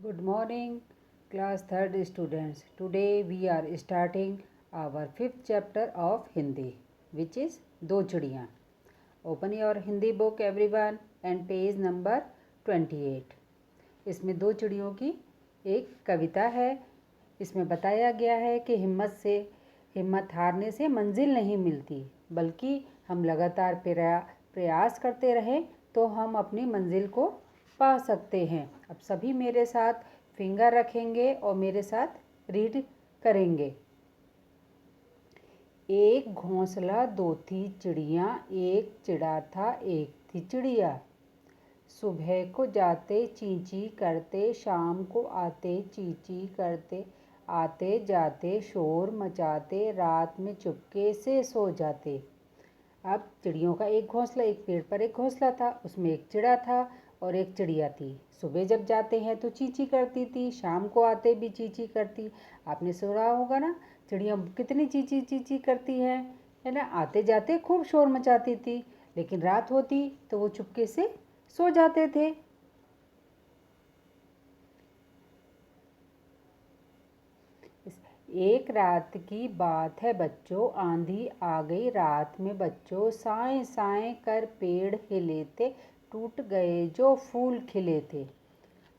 Good morning, class 3rd students. Today we are starting our 5th chapter of Hindi, which is दो चिड़ियाँ. Open your Hindi book everyone and page number 28. इसमें दो चिड़ियों की एक कविता है. इसमें बताया गया है कि हिम्मत हारने से मंजिल नहीं मिलती, बल्कि हम लगातार प्रयास करते रहें तो हम अपनी मंजिल को पा सकते हैं. अब सभी मेरे साथ फिंगर रखेंगे और मेरे साथ रीड करेंगे. एक घोंसला दो थी चिड़िया, एक चिड़ा था एक थी चिड़िया. सुबह को जाते चींची करते, शाम को आते चींची करते, आते जाते शोर मचाते, रात में चुपके से सो जाते. अब चिड़ियों का एक घोंसला, एक पेड़ पर एक घोंसला था. उसमें एक चिड़ा था और एक चिड़िया थी. सुबह जब जाते हैं तो चींची करती थी, शाम को आते भी चींची करती. आपने सुना होगा ना, चिड़िया कितनी चींची चींची करती है ना. आते जाते खूब शोर मचाती थी, लेकिन रात होती तो वो चुपके से सो जाते थे. एक रात की बात है बच्चों, आंधी आ गई रात में बच्चों. साएं साएं कर पेड़ हिले थे, टूट गए जो फूल खिले थे.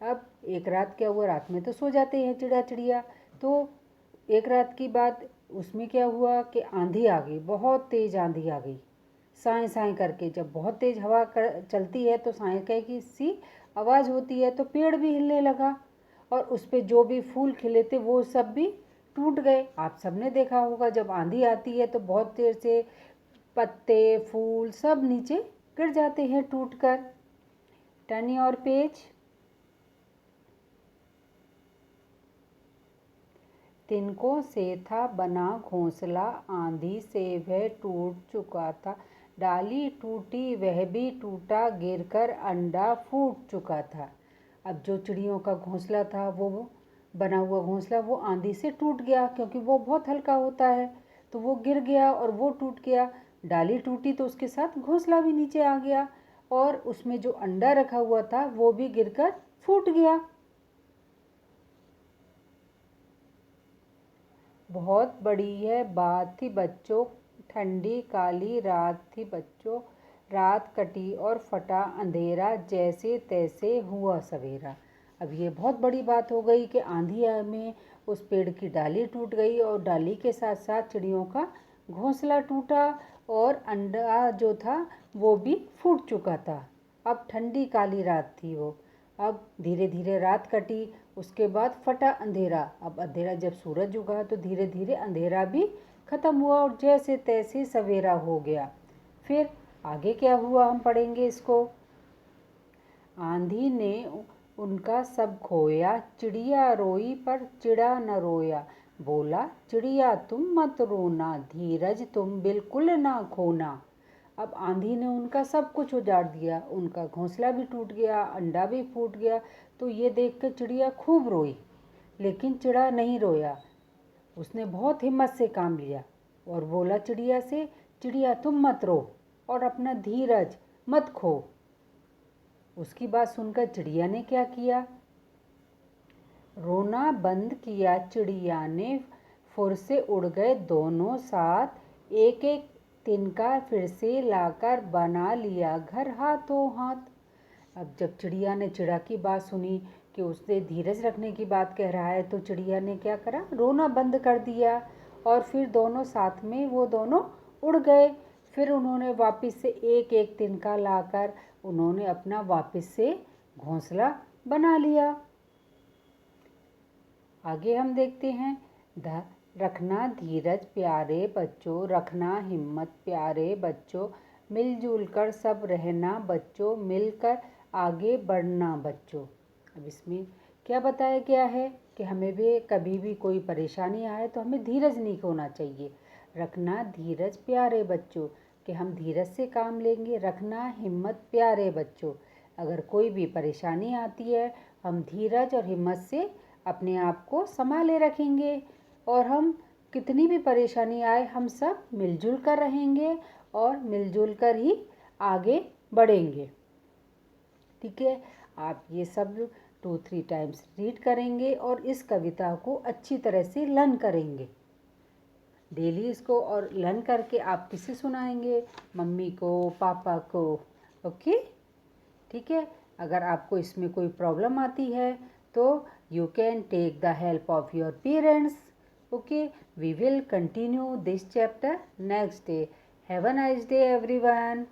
अब एक रात क्या हुआ, रात में तो सो जाते हैं चिड़िया. तो एक रात की बात, उसमें क्या हुआ कि आंधी आ गई, बहुत तेज़ आंधी आ गई. साएं साएं करके, जब बहुत तेज़ हवा चलती है तो साएं की सी आवाज़ होती है, तो पेड़ भी हिलने लगा और उस पर जो भी फूल खिले थे वो सब भी टूट गए. आप सबने देखा होगा, जब आंधी आती है तो बहुत देर से पत्ते फूल सब नीचे गिर जाते हैं टूट कर. Turn your page. तिनकों से था बना घोंसला, आंधी से वह टूट चुका था. डाली टूटी वह भी टूटा, गिरकर अंडा फूट चुका था. अब जो चिड़ियों का घोंसला था, वो बना हुआ घोंसला, वो आंधी से टूट गया, क्योंकि वो बहुत हल्का होता है. तो वो गिर गया और वो टूट गया. डाली टूटी तो उसके साथ घोंसला भी नीचे आ गया, और उसमें जो अंडा रखा हुआ था वो भी गिरकर फूट गया. बहुत बड़ी है बात थी बच्चों, ठंडी काली रात थी बच्चों. रात कटी और फटा अंधेरा, जैसे तैसे हुआ सवेरा. अब ये बहुत बड़ी बात हो गई कि आंधी में उस पेड़ की डाली टूट गई और डाली के साथ साथ चिड़ियों का घोंसला टूटा और अंडा जो था वो भी फूट चुका था. अब ठंडी काली रात थी वो. अब धीरे धीरे रात कटी, उसके बाद फटा अंधेरा. अब अंधेरा, जब सूरज उगा तो धीरे धीरे अंधेरा भी ख़त्म हुआ और जैसे तैसे सवेरा हो गया. फिर आगे क्या हुआ हम पढ़ेंगे इसको. आंधी ने उनका सब खोया, चिड़िया रोई पर चिड़ा न रोया. बोला चिड़िया तुम मत रोना, धीरज तुम बिल्कुल ना खोना. अब आंधी ने उनका सब कुछ उजाड़ दिया, उनका घोंसला भी टूट गया, अंडा भी फूट गया. तो ये देख कर चिड़िया खूब रोई, लेकिन चिड़ा नहीं रोया. उसने बहुत हिम्मत से काम लिया और बोला चिड़िया से, चिड़िया तुम मत रो और अपना धीरज मत खो. उसकी बात सुनकर चिड़िया ने क्या किया, रोना बंद किया चिड़िया ने. फुर से उड़ गए दोनों साथ, एक एक तिनका फिर से लाकर बना लिया घर हाथों हाथ. अब जब चिड़िया ने चिड़ा की बात सुनी कि उसने धीरज रखने की बात कह रहा है, तो चिड़िया ने क्या करा, रोना बंद कर दिया और फिर दोनों साथ में वो दोनों उड़ गए. फिर उन्होंने वापस से एक एक तिनका लाकर उन्होंने अपना वापस से घोंसला बना लिया. आगे हम देखते हैं. रखना धीरज प्यारे बच्चों, रखना हिम्मत प्यारे बच्चों, मिलजुल कर सब रहना बच्चों, मिलकर आगे बढ़ना बच्चों. अब इसमें क्या बताया गया है कि हमें भी कभी भी कोई परेशानी आए तो हमें धीरज नहीं खोना चाहिए. रखना धीरज प्यारे बच्चों, कि हम धीरज से काम लेंगे. रखना हिम्मत प्यारे बच्चों, अगर कोई भी परेशानी आती है हम धीरज और हिम्मत से अपने आप को संभाले रखेंगे, और हम कितनी भी परेशानी आए हम सब मिलजुल कर रहेंगे और मिलजुल कर ही आगे बढ़ेंगे. ठीक है, आप ये सब 2-3 टाइम्स रीड करेंगे और इस कविता को अच्छी तरह से लर्न करेंगे डेली इसको, और लर्न करके आप किसे सुनाएंगे? मम्मी को, पापा को। ओके, ठीक है। अगर आपको इसमें कोई प्रॉब्लम आती है तो you can take the help of your parents. Okay, we will continue this chapter next day. Have a nice day everyone.